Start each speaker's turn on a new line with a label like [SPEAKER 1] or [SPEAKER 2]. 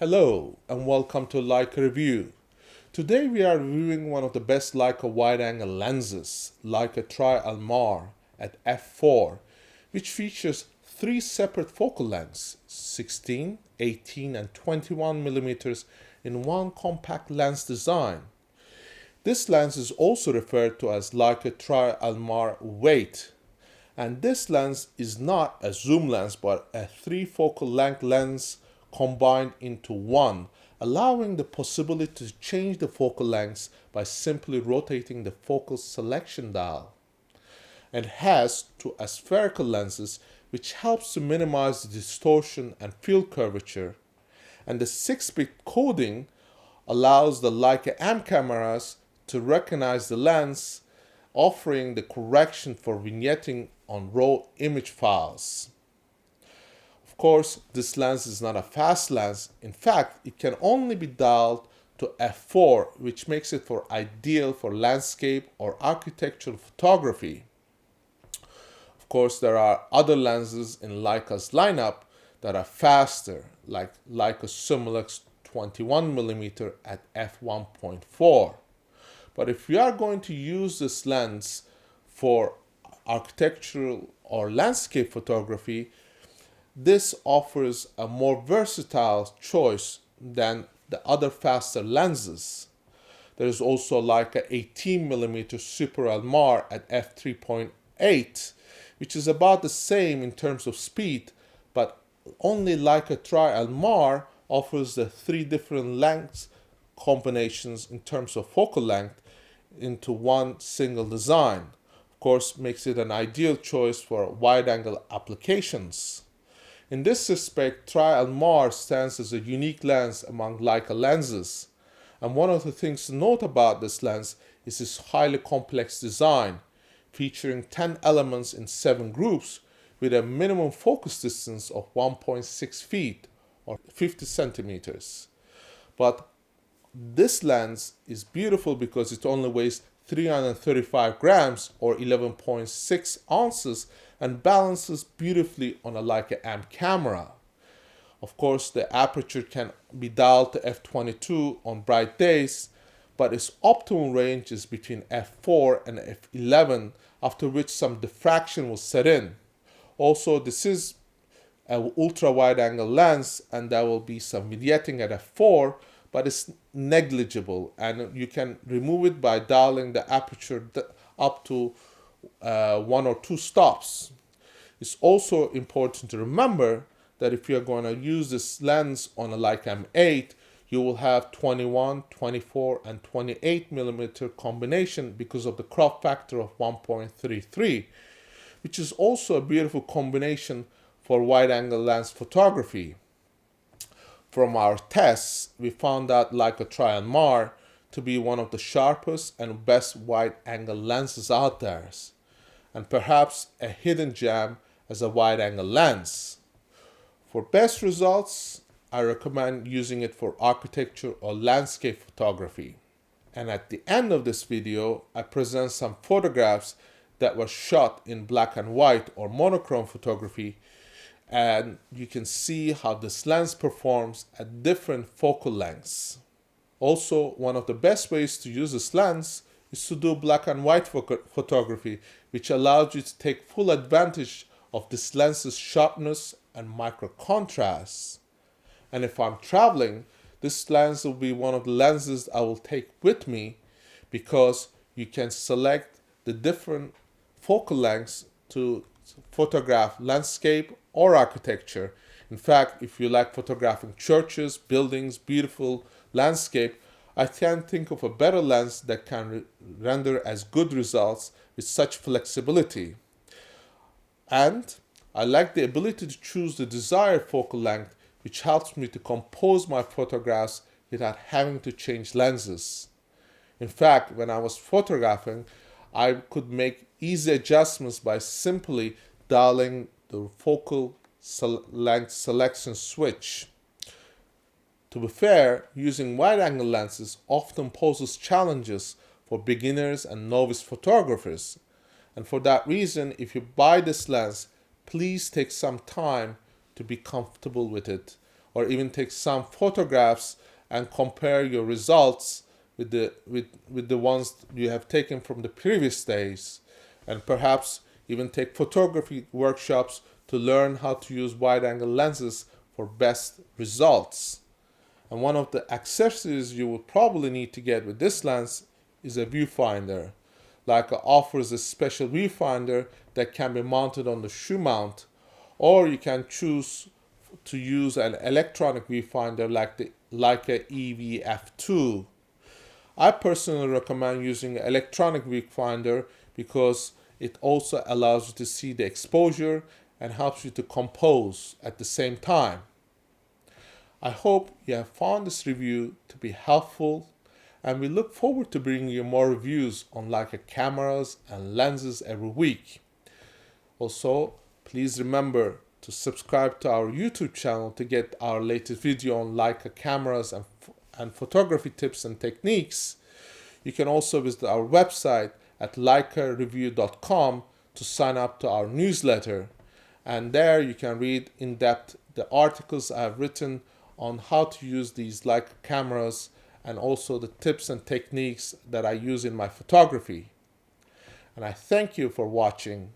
[SPEAKER 1] Hello and welcome to Leica Review. Today we are reviewing one of the best Leica wide-angle lenses, Leica Tri-Elmar at f4, which features three separate focal lengths, 16, 18 and 21mm in one compact lens design. This lens is also referred to as Leica Tri-Elmar-Weight, and this lens is not a zoom lens but a three focal length lens combined into one, allowing the possibility to change the focal lengths by simply rotating the focal selection dial. It has two aspherical lenses, which helps to minimize the distortion and field curvature, and the 6-bit coding allows the Leica M cameras to recognize the lens, offering the correction for vignetting on raw image files. Of course, this lens is not a fast lens. In fact, it can only be dialed to f4, which makes it ideal for landscape or architectural photography. Of course, there are other lenses in Leica's lineup that are faster, like Leica Summilux 21mm at f1.4. But if we are going to use this lens for architectural or landscape photography, this offers a more versatile choice than the other faster lenses. There is also Leica 18mm Super Elmar at f3.8, which is about the same in terms of speed, but only Leica Tri-Elmar offers the three different length combinations in terms of focal length into one single design. Of course, makes it an ideal choice for wide-angle applications. In this respect, Tri-Elmar stands as a unique lens among Leica lenses, and one of the things to note about this lens is its highly complex design, featuring 10 elements in 7 groups with a minimum focus distance of 1.6 feet or 50 centimeters. But this lens is beautiful because it only weighs 335 grams or 11.6 ounces and balances beautifully on a Leica M camera. Of course, the aperture can be dialed to f22 on bright days, but its optimal range is between f4 and f11, after which some diffraction will set in. Also, this is an ultra-wide-angle lens, and there will be some vignetting at f4, but it's negligible, and you can remove it by dialing the aperture up to 1 or 2 stops. It's also important to remember that if you're going to use this lens on a Leica M8, you will have 21, 24, and 28mm combination because of the crop factor of 1.33, which is also a beautiful combination for wide-angle lens photography. From our tests, we found out Leica Tri-Elmar to be one of the sharpest and best wide-angle lenses out there, and perhaps a hidden gem as a wide-angle lens. For best results, I recommend using it for architecture or landscape photography. And at the end of this video, I present some photographs that were shot in black and white or monochrome photography, and you can see how this lens performs at different focal lengths. Also, one of the best ways to use this lens is to do black and white photography, which allows you to take full advantage of this lens's sharpness and micro contrast. And if I'm traveling, this lens will be one of the lenses I will take with me, because you can select the different focal lengths to photograph landscape or architecture. In fact, if you like photographing churches, buildings, beautiful landscape, I can't think of a better lens that can render as good results with such flexibility. And I like the ability to choose the desired focal length, which helps me to compose my photographs without having to change lenses. In fact, when I was photographing, I could make easy adjustments by simply dialing the focal length selection switch. To be fair, using wide-angle lenses often poses challenges for beginners and novice photographers. And for that reason, if you buy this lens, please take some time to be comfortable with it or even take some photographs and compare your results with the ones you have taken from the previous days, and perhaps even take photography workshops to learn how to use wide-angle lenses for best results. And one of the accessories you will probably need to get with this lens is a viewfinder. Leica offers a special viewfinder that can be mounted on the shoe mount, or you can choose to use an electronic viewfinder like the Leica EVF2. I personally recommend using an electronic viewfinder because it also allows you to see the exposure and helps you to compose at the same time. I hope you have found this review to be helpful, and we look forward to bringing you more reviews on Leica cameras and lenses every week. Also, please remember to subscribe to our YouTube channel to get our latest video on Leica cameras and photography tips and techniques. You can also visit our website at leicareview.com to sign up to our newsletter, and there you can read in depth the articles I have written on how to use these Leica cameras and also the tips and techniques that I use in my photography. And I thank you for watching.